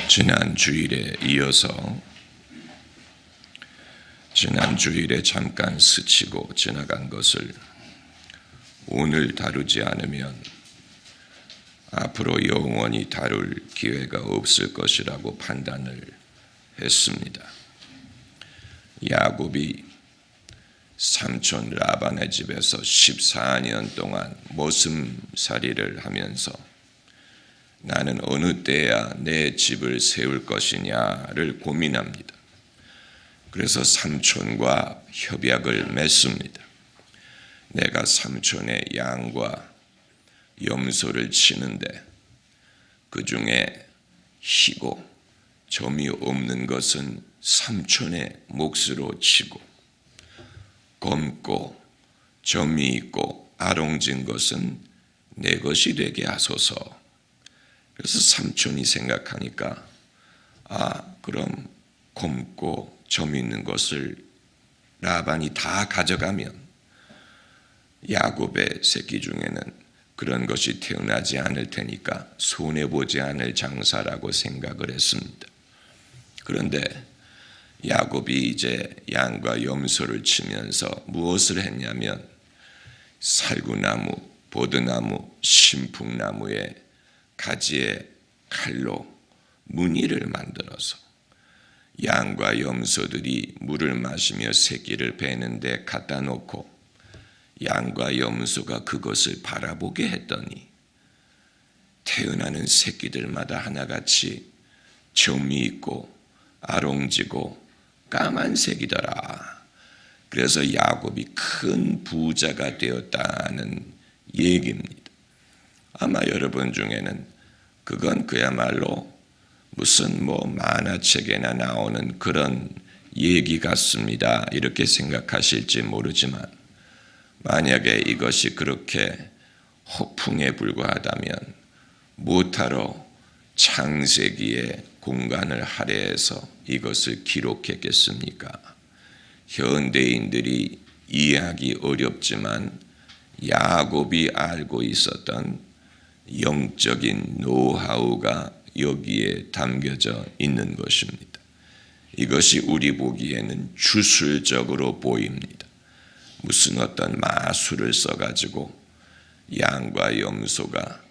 지난 주일에 이어서 지난 주일에 잠깐 스치고 지나간 것을 오늘 다루지 않으면 앞으로 영원히 다룰 기회가 없을 것이라고 판단을 했습니다. 야곱이 삼촌 라반의 집에서 14년 동안 머슴살이를 하면서 나는 어느 때야 내 집을 세울 것이냐를 고민합니다. 그래서 삼촌과 협약을 맺습니다. 내가 삼촌의 양과 염소를 치는데 그 중에 희고 점이 없는 것은 삼촌의 몫으로 치고 검고 점이 있고 아롱진 것은 내 것이 되게 하소서. 그래서 삼촌이 생각하니까 그럼 검고 점 있는 것을 라반이 다 가져가면 야곱의 새끼 중에는 그런 것이 태어나지 않을 테니까 손해보지 않을 장사라고 생각을 했습니다. 그런데 야곱이 이제 양과 염소를 치면서 무엇을 했냐면 살구나무, 보드나무, 신풍나무에 가지에 칼로 무늬를 만들어서 양과 염소들이 물을 마시며 새끼를 베는데 갖다 놓고 양과 염소가 그것을 바라보게 했더니 태어나는 새끼들마다 하나같이 점이 있고 아롱지고 까만색이더라. 그래서 야곱이 큰 부자가 되었다는 얘기입니다. 아마 여러분 중에는 그건 그야말로 무슨 만화책에나 나오는 그런 얘기 같습니다. 이렇게 생각하실지 모르지만 만약에 이것이 그렇게 허풍에 불과하다면 무엇하러 창세기에 공간을 할애해서 이것을 기록했겠습니까? 현대인들이 이해하기 어렵지만 야곱이 알고 있었던 영적인 노하우가 여기에 담겨져 있는 것입니다. 이것이 우리 보기에는 주술적으로 보입니다. 무슨 어떤 마술을 써가지고 양과 염소가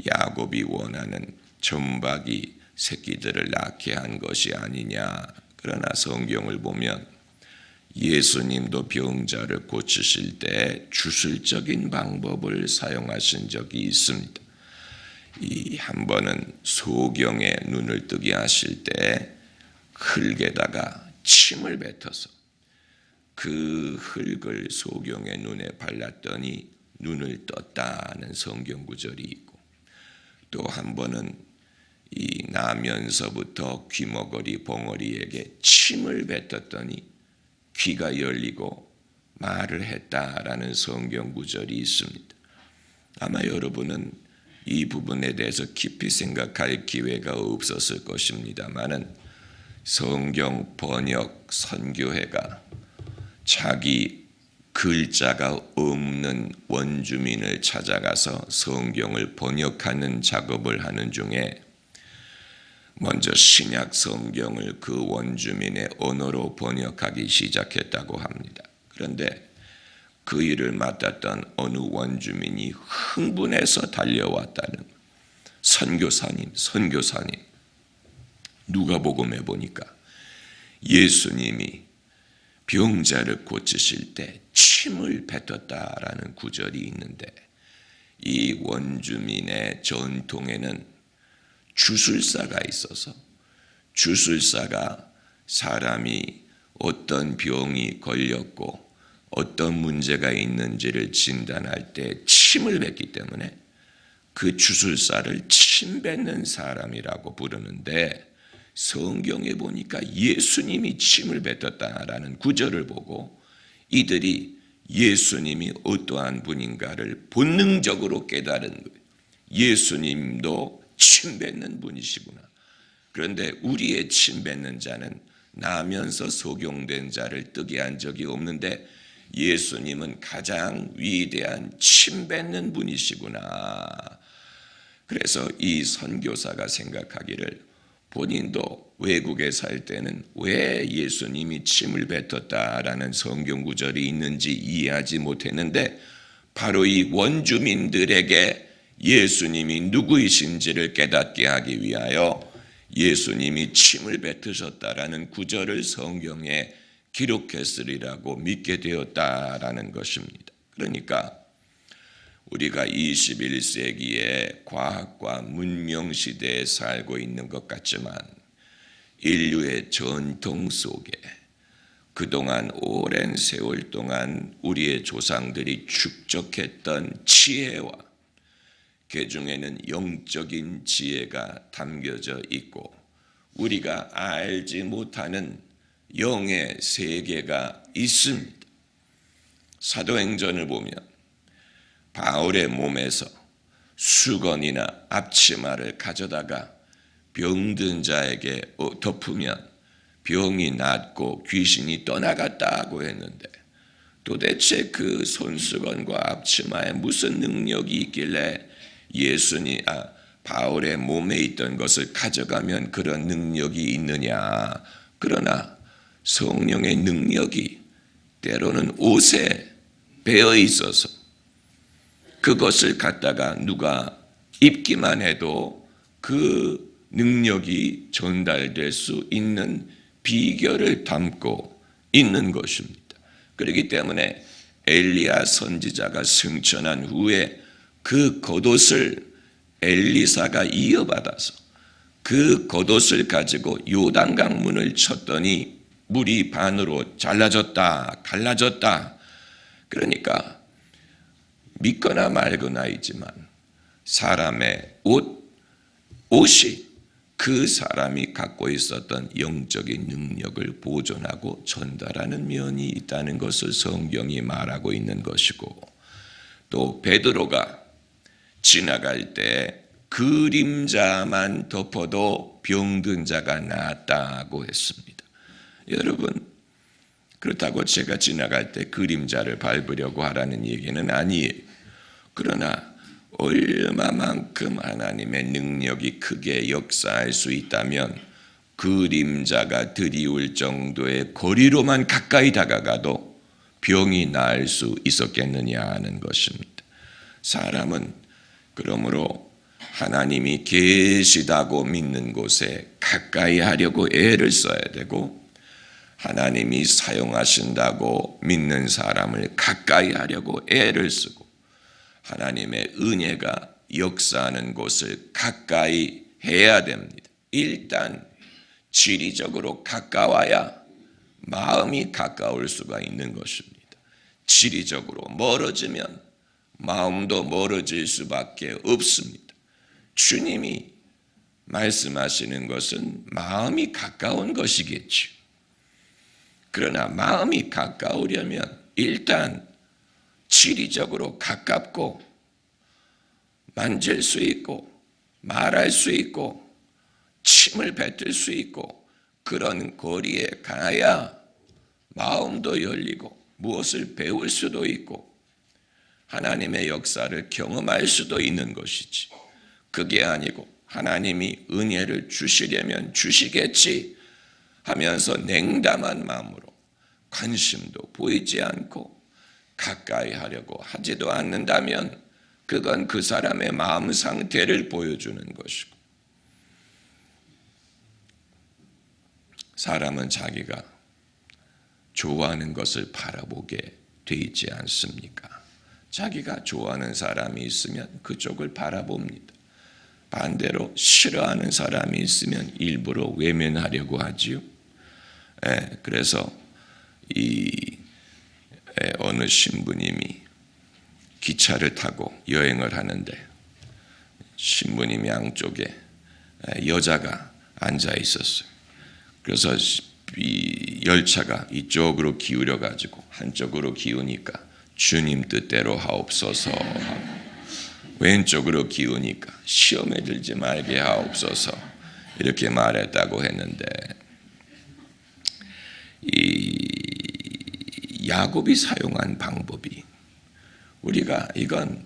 야곱이 원하는 점박이 새끼들을 낳게 한 것이 아니냐. 그러나 성경을 보면 예수님도 병자를 고치실 때 주술적인 방법을 사용하신 적이 있습니다. 한 번은 소경의 눈을 뜨게 하실 때 흙에다가 침을 뱉어서 그 흙을 소경의 눈에 발랐더니 눈을 떴다는 성경 구절이 있고, 또 한 번은 나면서부터 귀머거리 봉어리에게 침을 뱉었더니 귀가 열리고 말을 했다라는 성경 구절이 있습니다. 아마 여러분은 이 부분에 대해서 깊이 생각할 기회가 없었을 것입니다만은 성경 번역 선교회가 자기 글자가 없는 원주민을 찾아가서 성경을 번역하는 작업을 하는 중에 먼저 신약 성경을 그 원주민의 언어로 번역하기 시작했다고 합니다. 그런데 그 일을 맡았던 어느 원주민이 흥분해서 달려왔다는 선교사님 누가복음에 보니까 예수님이 병자를 고치실 때 침을 뱉었다라는 구절이 있는데 이 원주민의 전통에는 주술사가 있어서 주술사가 사람이 어떤 병이 걸렸고 어떤 문제가 있는지를 진단할 때 침을 뱉기 때문에 그 주술사를 침 뱉는 사람이라고 부르는데, 성경에 보니까 예수님이 침을 뱉었다라는 구절을 보고 이들이 예수님이 어떠한 분인가를 본능적으로 깨달은 거예요. 예수님도 침 뱉는 분이시구나. 그런데 우리의 침 뱉는 자는 나면서 소경된 자를 뜨게 한 적이 없는데 예수님은 가장 위대한 침 뱉는 분이시구나. 그래서 이 선교사가 생각하기를 본인도 외국에 살 때는 왜 예수님이 침을 뱉었다라는 성경 구절이 있는지 이해하지 못했는데 바로 이 원주민들에게 예수님이 누구이신지를 깨닫게 하기 위하여 예수님이 침을 뱉으셨다라는 구절을 성경에 기록했으리라고 믿게 되었다라는 것입니다. 그러니까 우리가 21세기의 과학과 문명 시대에 살고 있는 것 같지만 인류의 전통 속에 그동안 오랜 세월 동안 우리의 조상들이 축적했던 지혜와 그 중에는 영적인 지혜가 담겨져 있고 우리가 알지 못하는 영의 세계가 있습니다. 사도행전을 보면 바울의 몸에서 수건이나 앞치마를 가져다가 병든 자에게 덮으면 병이 낫고 귀신이 떠나갔다고 했는데 도대체 그 손수건과 앞치마에 무슨 능력이 있길래 바울의 몸에 있던 것을 가져가면 그런 능력이 있느냐. 그러나 성령의 능력이 때로는 옷에 배어 있어서 그것을 갖다가 누가 입기만 해도 그 능력이 전달될 수 있는 비결을 담고 있는 것입니다. 그렇기 때문에 엘리야 선지자가 승천한 후에 그 겉옷을 엘리사가 이어받아서 그 겉옷을 가지고 요단강 문을 쳤더니 물이 반으로 갈라졌다. 그러니까 믿거나 말거나이지만 사람의 옷이 그 사람이 갖고 있었던 영적인 능력을 보존하고 전달하는 면이 있다는 것을 성경이 말하고 있는 것이고 또 베드로가 지나갈 때 그림자만 덮어도 병든 자가 나았다고 했습니다. 여러분, 그렇다고 제가 지나갈 때 그림자를 밟으려고 하라는 얘기는 아니에요. 그러나 얼마만큼 하나님의 능력이 크게 역사할 수 있다면 그림자가 드리울 정도의 거리로만 가까이 다가가도 병이 나을 수 있었겠느냐 하는 것입니다. 사람은 그러므로 하나님이 계시다고 믿는 곳에 가까이 하려고 애를 써야 되고 하나님이 사용하신다고 믿는 사람을 가까이 하려고 애를 쓰고 하나님의 은혜가 역사하는 곳을 가까이 해야 됩니다. 일단 지리적으로 가까워야 마음이 가까울 수가 있는 것입니다. 지리적으로 멀어지면 마음도 멀어질 수밖에 없습니다. 주님이 말씀하시는 것은 마음이 가까운 것이겠죠. 그러나 마음이 가까우려면 일단 지리적으로 가깝고 만질 수 있고 말할 수 있고 침을 뱉을 수 있고 그런 거리에 가야 마음도 열리고 무엇을 배울 수도 있고 하나님의 역사를 경험할 수도 있는 것이지. 그게 아니고 하나님이 은혜를 주시려면 주시겠지 하면서 냉담한 마음으로 관심도 보이지 않고 가까이 하려고 하지도 않는다면 그건 그 사람의 마음 상태를 보여주는 것이고 사람은 자기가 좋아하는 것을 바라보게 돼 있지 않습니까? 자기가 좋아하는 사람이 있으면 그쪽을 바라봅니다. 반대로 싫어하는 사람이 있으면 일부러 외면하려고 하지요. 그래서 어느 신부님이 기차를 타고 여행을 하는데 신부님 양쪽에 여자가 앉아 있었어요. 그래서 이 열차가 이쪽으로 기울여 가지고 한쪽으로 기우니까 주님 뜻대로 하옵소서 하고 왼쪽으로 기우니까 시험에 들지 말게 하옵소서 이렇게 말했다고 했는데 이 야곱이 사용한 방법이 우리가 이건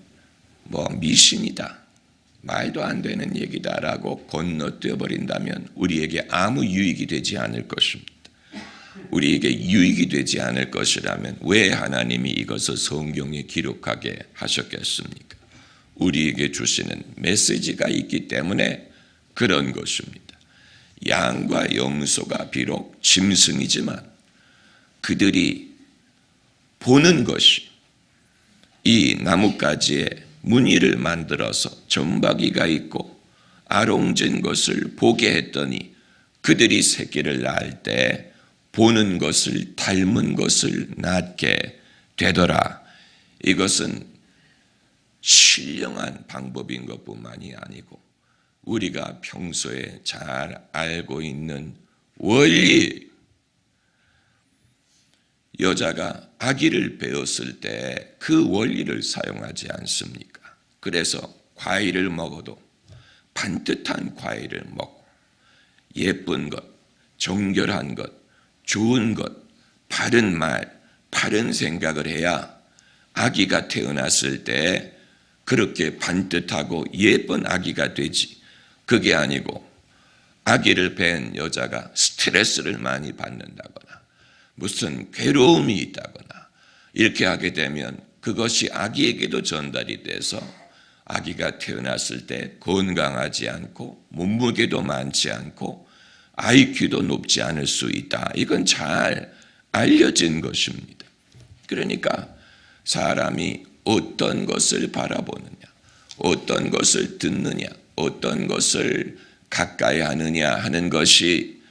미신이다 말도 안 되는 얘기다라고 건너뛰어 버린다면 우리에게 아무 유익이 되지 않을 것입니다. 우리에게 유익이 되지 않을 것이라면 왜 하나님이 이것을 성경에 기록하게 하셨겠습니까? 우리에게 주시는 메시지가 있기 때문에 그런 것입니다. 양과 염소가 비록 짐승이지만 그들이 보는 것이 이 나뭇가지에 무늬를 만들어서 점박이가 있고 아롱진 것을 보게 했더니 그들이 새끼를 낳을 때 보는 것을 닮은 것을 낳게 되더라. 이것은 신령한 방법인 것뿐만이 아니고 우리가 평소에 잘 알고 있는 원리. 여자가 아기를 배웠을 때 그 원리를 사용하지 않습니까? 그래서 과일을 먹어도 반듯한 과일을 먹고 예쁜 것, 정결한 것, 좋은 것, 바른 말, 바른 생각을 해야 아기가 태어났을 때 그렇게 반듯하고 예쁜 아기가 되지. 그게 아니고 아기를 뵌 여자가 스트레스를 많이 받는다거나 무슨 괴로움이 있다거나 이렇게 하게 되면 그것이 아기에게도 전달이 돼서 아기가 태어났을 때 건강하지 않고 몸무게도 많지 않고 IQ도 높지 않을 수 있다. 이건 잘 알려진 것입니다. 그러니까 사람이 어떤 것을 바라보느냐, 어떤 것을 듣느냐, 어떤 것을 가까이 하느냐 하는 것이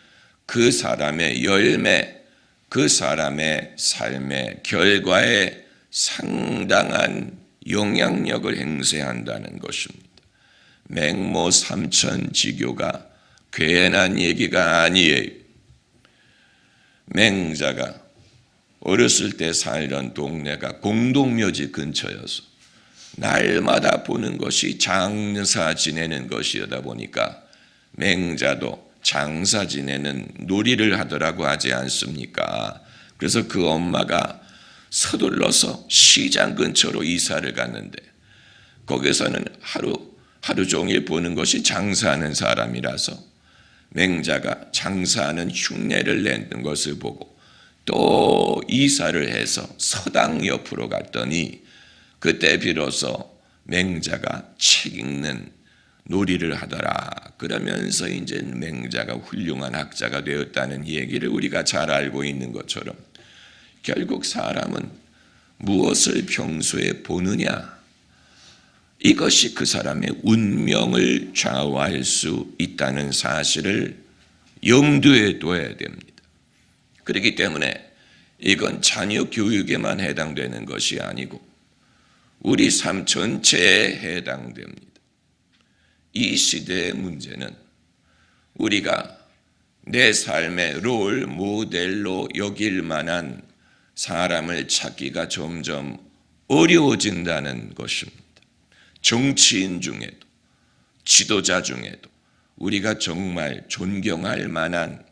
그 사람의 열매, 그 사람의 삶의 결과에 상당한 영향력을 행사한다는 것입니다. 맹모 삼천지교가 괜한 얘기가 아니에요. 맹자가 어렸을 때 살던 동네가 공동묘지 근처여서 날마다 보는 것이 장사 지내는 것이다 보니까 맹자도 장사 지내는 놀이를 하더라고 하지 않습니까? 그래서 그 엄마가 서둘러서 시장 근처로 이사를 갔는데 거기서는 하루 종일 보는 것이 장사하는 사람이라서 맹자가 장사하는 흉내를 내는 것을 보고 또 이사를 해서 서당 옆으로 갔더니 그때 비로소 맹자가 책 읽는 놀이를 하더라. 그러면서 이제 맹자가 훌륭한 학자가 되었다는 얘기를 우리가 잘 알고 있는 것처럼 결국 사람은 무엇을 평소에 보느냐, 이것이 그 사람의 운명을 좌우할 수 있다는 사실을 염두에 둬야 됩니다. 그렇기 때문에 이건 자녀 교육에만 해당되는 것이 아니고 우리 삶 전체에 해당됩니다. 이 시대의 문제는 우리가 내 삶의 롤 모델로 여길 만한 사람을 찾기가 점점 어려워진다는 것입니다. 정치인 중에도 지도자 중에도 우리가 정말 존경할 만한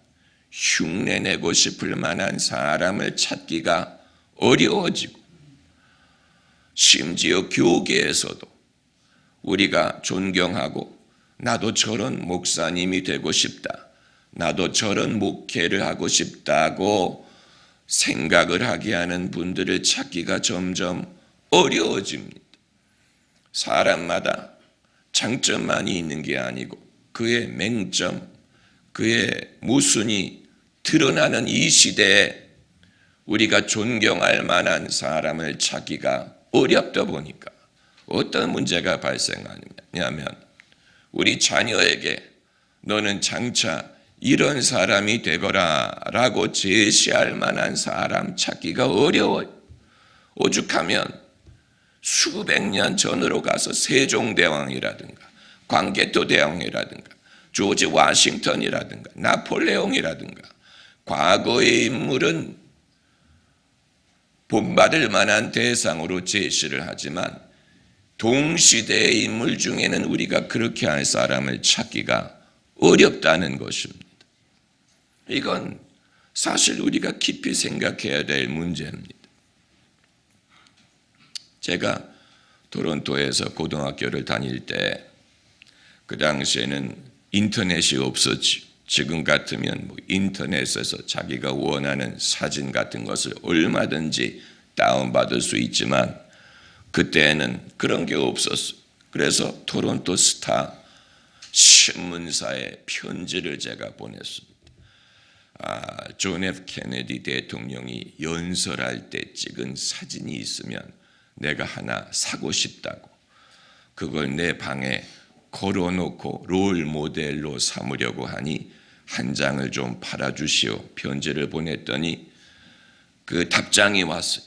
흉내내고 싶을 만한 사람을 찾기가 어려워지고 심지어 교계에서도 우리가 존경하고 나도 저런 목사님이 되고 싶다, 나도 저런 목회를 하고 싶다고 생각을 하게 하는 분들을 찾기가 점점 어려워집니다. 사람마다 장점만이 있는 게 아니고 그의 맹점, 그의 모순이 드러나는 이 시대에 우리가 존경할 만한 사람을 찾기가 어렵다 보니까 어떤 문제가 발생하냐면 우리 자녀에게 너는 장차 이런 사람이 되거라 라고 제시할 만한 사람 찾기가 어려워요. 오죽하면 수백 년 전으로 가서 세종대왕이라든가 광개토대왕이라든가 조지 워싱턴이라든가 나폴레옹이라든가 과거의 인물은 본받을 만한 대상으로 제시를 하지만 동시대의 인물 중에는 우리가 그렇게 할 사람을 찾기가 어렵다는 것입니다. 이건 사실 우리가 깊이 생각해야 될 문제입니다. 제가 토론토에서 고등학교를 다닐 때 그 당시에는 인터넷이 없었지. 지금 같으면 인터넷에서 자기가 원하는 사진 같은 것을 얼마든지 다운받을 수 있지만 그때는 그런 게 없었어요. 그래서 토론토 스타 신문사에 편지를 제가 보냈습니다. 존 F 케네디 대통령이 연설할 때 찍은 사진이 있으면 내가 하나 사고 싶다고, 그걸 내 방에 걸어놓고 롤 모델로 삼으려고 하니 한 장을 좀 팔아주시오. 편지를 보냈더니 그 답장이 왔어요.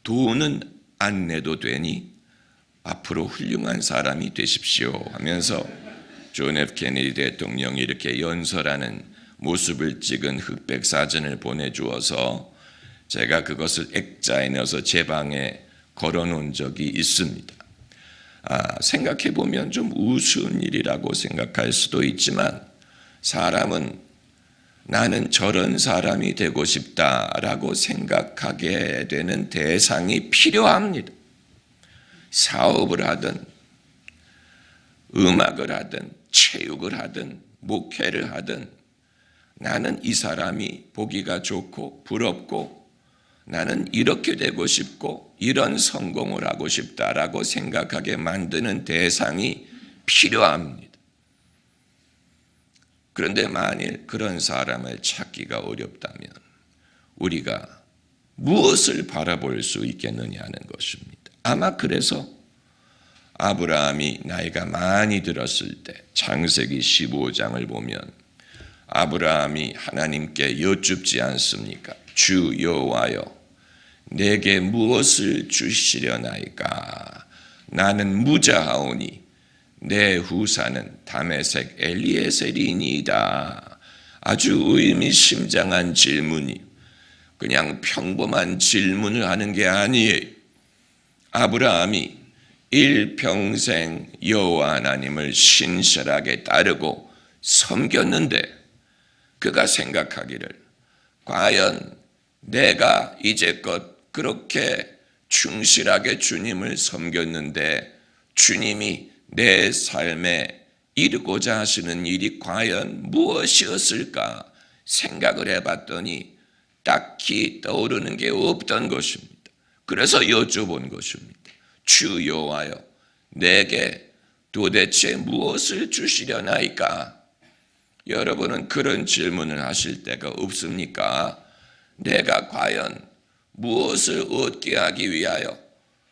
돈은 안 내도 되니 앞으로 훌륭한 사람이 되십시오 하면서 존 F 케네디 대통령이 이렇게 연설하는 모습을 찍은 흑백 사진을 보내주어서 제가 그것을 액자에 넣어서 제 방에 걸어놓은 적이 있습니다. 생각해보면 좀 우스운 일이라고 생각할 수도 있지만 사람은 나는 저런 사람이 되고 싶다라고 생각하게 되는 대상이 필요합니다. 사업을 하든 음악을 하든 체육을 하든 목회를 하든 나는 이 사람이 보기가 좋고 부럽고 나는 이렇게 되고 싶고 이런 성공을 하고 싶다라고 생각하게 만드는 대상이 필요합니다. 그런데 만일 그런 사람을 찾기가 어렵다면 우리가 무엇을 바라볼 수 있겠느냐는 것입니다. 아마 그래서 아브라함이 나이가 많이 들었을 때 창세기 15장을 보면 아브라함이 하나님께 여쭙지 않습니까? 주 여호와여, 내게 무엇을 주시려나이까? 나는 무자하오니 내 후사는 다메섹 엘리에셀이니이다. 아주 의미심장한 질문이 그냥 평범한 질문을 하는 게 아니에요. 아브라함이 일평생 여호와 하나님을 신실하게 따르고 섬겼는데 그가 생각하기를 과연 내가 이제껏 그렇게 충실하게 주님을 섬겼는데 주님이 내 삶에 이루고자 하시는 일이 과연 무엇이었을까 생각을 해봤더니 딱히 떠오르는 게 없던 것입니다. 그래서 여쭤본 것입니다. 주 여호와여, 내게 도대체 무엇을 주시려나이까? 여러분은 그런 질문을 하실 때가 없습니까? 내가 과연 무엇을 얻게 하기 위하여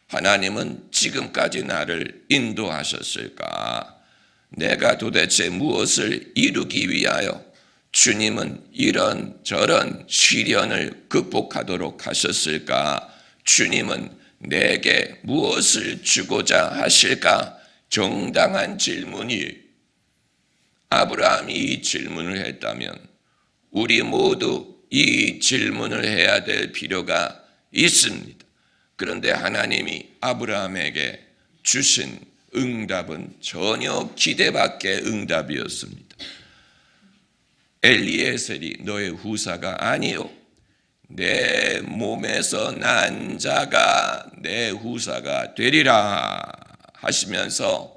하나님은 지금까지 나를 인도하셨을까? 내가 도대체 무엇을 이루기 위하여 주님은 이런 저런 시련을 극복하도록 하셨을까? 주님은 내게 무엇을 주고자 하실까? 정당한 질문이 아브라함이 이 질문을 했다면 우리 모두 이 질문을 해야 될 필요가 있습니다. 그런데 하나님이 아브라함에게 주신 응답은 전혀 기대 밖의 응답이었습니다. 엘리에셀이 너의 후사가 아니요, 내 몸에서 난 자가 내 후사가 되리라 하시면서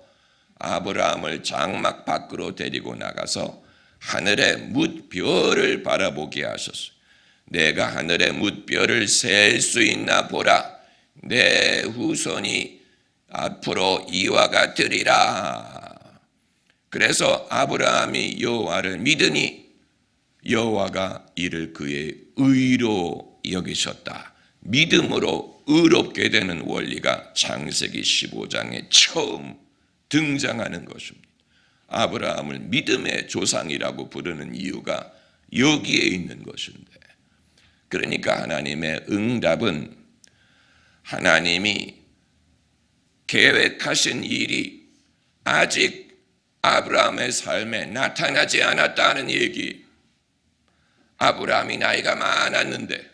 아브라함을 장막 밖으로 데리고 나가서 하늘의 뭇별을 바라보게 하셨어요. 내가 하늘의 뭇별을 셀 수 있나 보라. 내 후손이 앞으로 이와 같으리라. 그래서 아브라함이 여호와를 믿으니 여호와가 이를 그의 의로 여기셨다. 믿음으로 의롭게 되는 원리가 창세기 15장에 처음 등장하는 것입니다. 아브라함을 믿음의 조상이라고 부르는 이유가 여기에 있는 것인데, 그러니까 하나님의 응답은 하나님이 계획하신 일이 아직 아브라함의 삶에 나타나지 않았다는 얘기. 아브라함이 나이가 많았는데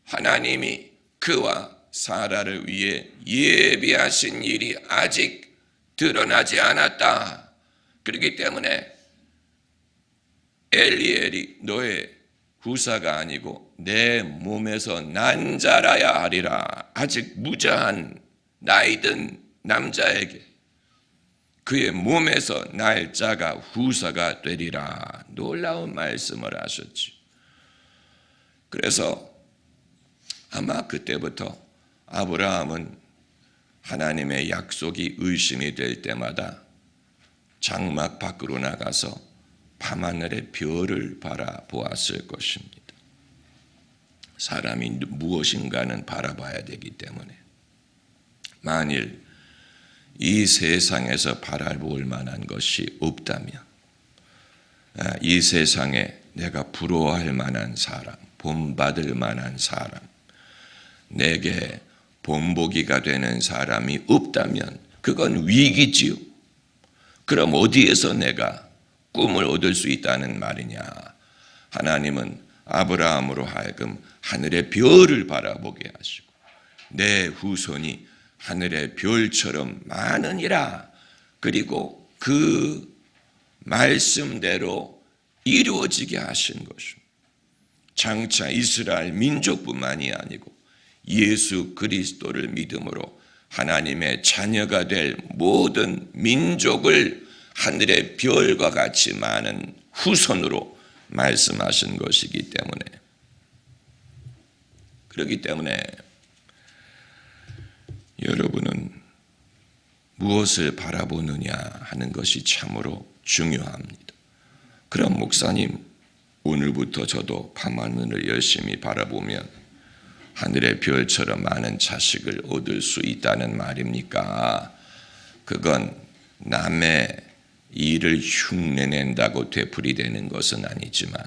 하나님이 그와 사라를 위해 예비하신 일이 아직 드러나지 않았다. 그렇기 때문에 엘리엘이 너의 후사가 아니고 내 몸에서 난 자라야 하리라. 아직 무자한 나이든 남자에게 그의 몸에서 날짜가 후사가 되리라. 놀라운 말씀을 하셨지. 그래서 아마 그때부터 아브라함은 하나님의 약속이 의심이 될 때마다 장막 밖으로 나가서 밤하늘의 별을 바라보았을 것입니다. 사람이 무엇인가는 바라봐야 되기 때문에 만일 이 세상에서 바라볼 만한 것이 없다면, 이 세상에 내가 부러워할 만한 사람, 본받을 만한 사람, 내게 본보기가 되는 사람이 없다면 그건 위기지요. 그럼 어디에서 내가 꿈을 얻을 수 있다는 말이냐? 하나님은 아브라함으로 하여금 하늘의 별을 바라보게 하시고 내 후손이 하늘의 별처럼 많으니라. 그리고 그 말씀대로 이루어지게 하신 것입니다. 장차 이스라엘 민족뿐만이 아니고 예수 그리스도를 믿음으로 하나님의 자녀가 될 모든 민족을 하늘의 별과 같이 많은 후손으로 말씀하신 것이기 때문에, 그렇기 때문에 여러분은 무엇을 바라보느냐 하는 것이 참으로 중요합니다. 그럼 목사님, 오늘부터 저도 밤하늘을 열심히 바라보면 하늘의 별처럼 많은 자식을 얻을 수 있다는 말입니까? 그건 남의 일을 흉내낸다고 되풀이되는 것은 아니지만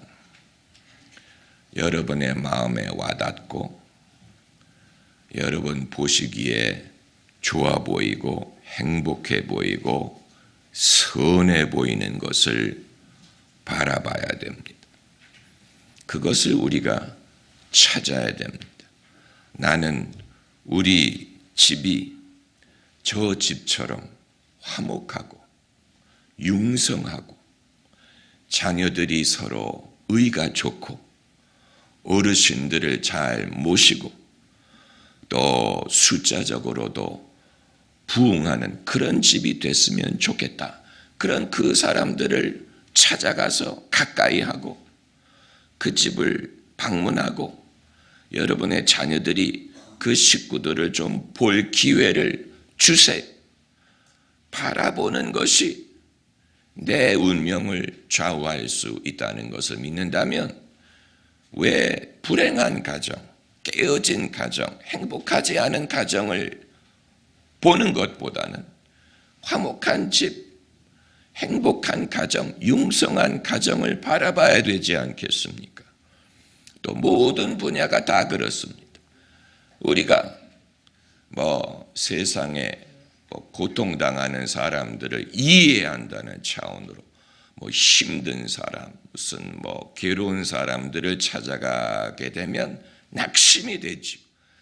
여러분의 마음에 와닿고 여러분 보시기에 좋아 보이고 행복해 보이고 선해 보이는 것을 바라봐야 됩니다. 그것을 우리가 찾아야 됩니다. 나는 우리 집이 저 집처럼 화목하고 융성하고 자녀들이 서로 의가 좋고 어르신들을 잘 모시고 또 숫자적으로도 부흥하는 그런 집이 됐으면 좋겠다. 그런 그 사람들을 찾아가서 가까이 하고 그 집을 방문하고 여러분의 자녀들이 그 식구들을 좀 볼 기회를 주세요. 바라보는 것이 내 운명을 좌우할 수 있다는 것을 믿는다면 왜 불행한 가정, 깨어진 가정, 행복하지 않은 가정을 보는 것보다는 화목한 집, 행복한 가정, 융성한 가정을 바라봐야 되지 않겠습니까? 또 모든 분야가 다 그렇습니다. 우리가 세상에 고통당하는 사람들을 이해한다는 차원으로 힘든 사람, 무슨 괴로운 사람들을 찾아가게 되면 낙심이 되죠.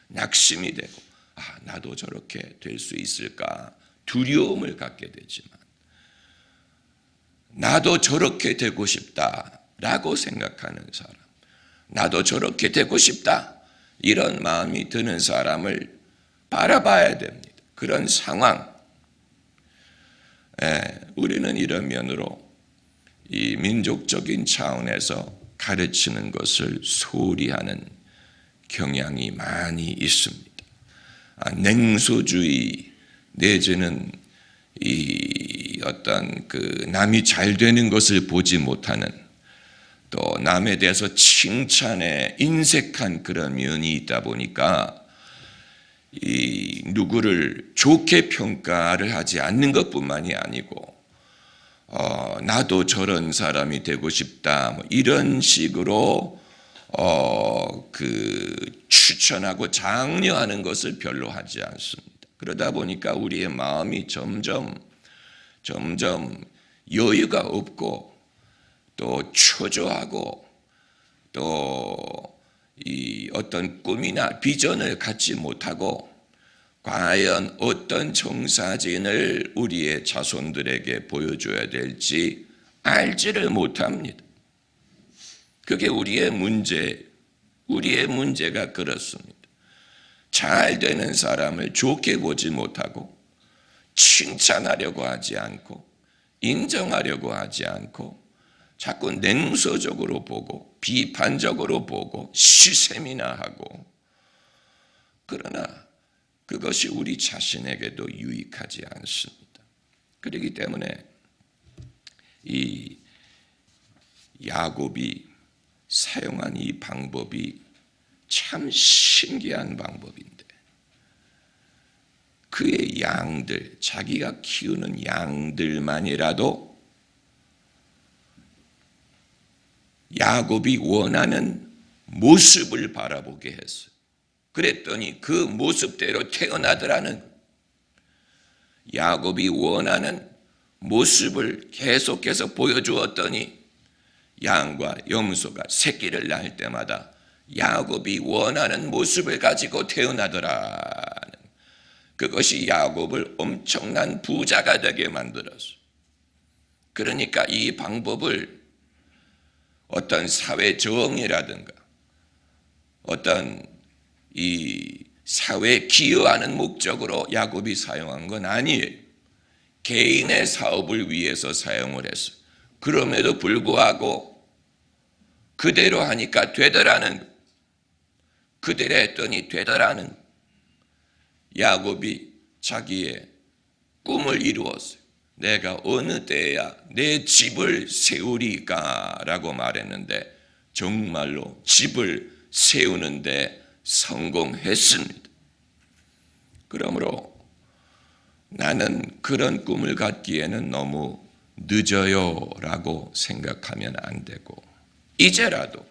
낙심이 되고 나도 저렇게 될 수 있을까 두려움을 갖게 되지만 나도 저렇게 되고 싶다라고 생각하는 사람, 나도 저렇게 되고 싶다 이런 마음이 드는 사람을 바라봐야 됩니다. 그런 상황, 우리는 이런 면으로 이 민족적인 차원에서 가르치는 것을 소홀히 하는 경향이 많이 있습니다. 냉소주의 내지는 이 어떤 그 남이 잘 되는 것을 보지 못하는, 또 남에 대해서 칭찬에 인색한 그런 면이 있다 보니까 이 누구를 좋게 평가를 하지 않는 것뿐만이 아니고 나도 저런 사람이 되고 싶다 이런 식으로 추천하고 장려하는 것을 별로 하지 않습니다. 그러다 보니까 우리의 마음이 점점 여유가 없고 또 초조하고 또 이 어떤 꿈이나 비전을 갖지 못하고 과연 어떤 청사진을 우리의 자손들에게 보여줘야 될지 알지를 못합니다. 그게 우리의 문제가 그렇습니다. 잘 되는 사람을 좋게 보지 못하고 칭찬하려고 하지 않고 인정하려고 하지 않고 자꾸 냉소적으로 보고 비판적으로 보고 시샘이나 하고, 그러나 그것이 우리 자신에게도 유익하지 않습니다. 그렇기 때문에 이 야곱이 사용한 이 방법이 참 신기한 방법인데, 그의 양들, 자기가 키우는 양들만이라도 야곱이 원하는 모습을 바라보게 했어요. 그랬더니 그 모습대로 태어나더라는, 야곱이 원하는 모습을 계속해서 보여주었더니 양과 염소가 새끼를 낳을 때마다 야곱이 원하는 모습을 가지고 태어나더라는, 그것이 야곱을 엄청난 부자가 되게 만들었어요. 그러니까 이 방법을 어떤 사회 정의라든가 어떤 이 사회에 기여하는 목적으로 야곱이 사용한 건 아니에요. 개인의 사업을 위해서 사용을 했어요. 그럼에도 불구하고 그대로 하니까 되더라는, 그대로 했더니 되더라는, 야곱이 자기의 꿈을 이루었어요. 내가 어느 때야 내 집을 세우리까 라고 말했는데 정말로 집을 세우는데 성공했습니다. 그러므로 나는 그런 꿈을 갖기에는 너무 늦어요 라고 생각하면 안 되고, 이제라도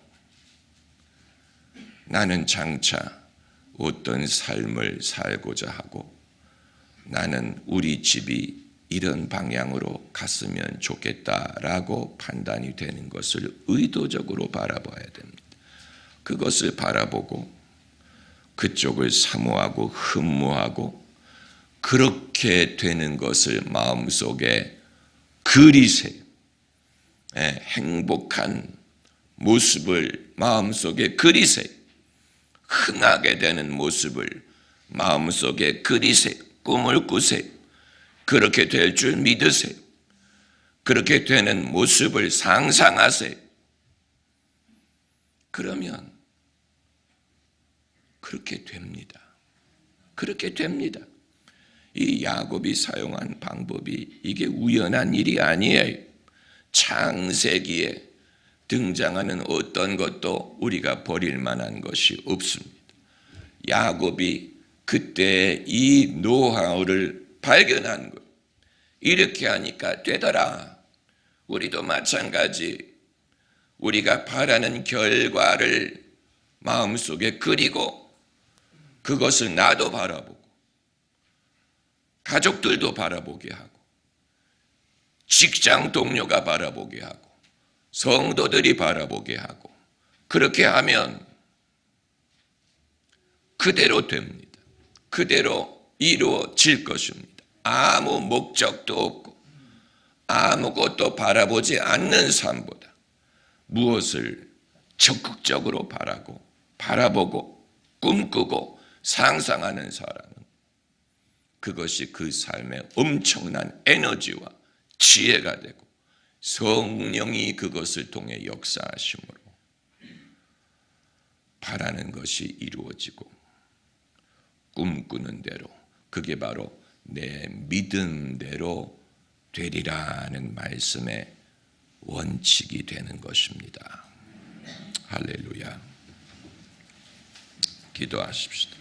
나는 장차 어떤 삶을 살고자 하고 나는 우리 집이 이런 방향으로 갔으면 좋겠다라고 판단이 되는 것을 의도적으로 바라봐야 됩니다. 그것을 바라보고 그쪽을 사모하고 흠모하고 그렇게 되는 것을 마음속에 그리세요. 행복한 모습을 마음속에 그리세요. 흥하게 되는 모습을 마음속에 그리세요. 꿈을 꾸세요. 그렇게 될 줄 믿으세요. 그렇게 되는 모습을 상상하세요. 그러면 그렇게 됩니다. 그렇게 됩니다. 이 야곱이 사용한 방법이 이게 우연한 일이 아니에요. 창세기에 등장하는 어떤 것도 우리가 버릴 만한 것이 없습니다. 야곱이 그때 이 노하우를 발견한 것, 이렇게 하니까 되더라. 우리도 마찬가지, 우리가 바라는 결과를 마음속에 그리고 그것을 나도 바라보고 가족들도 바라보게 하고 직장 동료가 바라보게 하고 성도들이 바라보게 하고, 그렇게 하면 그대로 됩니다. 그대로 이루어질 것입니다. 아무 목적도 없고 아무것도 바라보지 않는 삶보다 무엇을 적극적으로 바라보고 꿈꾸고 상상하는 사람은 그것이 그 삶의 엄청난 에너지와 지혜가 되고 성령이 그것을 통해 역사하심으로 바라는 것이 이루어지고 꿈꾸는 대로, 그게 바로 내 믿음대로 되리라는 말씀의 원칙이 되는 것입니다. 할렐루야. 기도하십시다.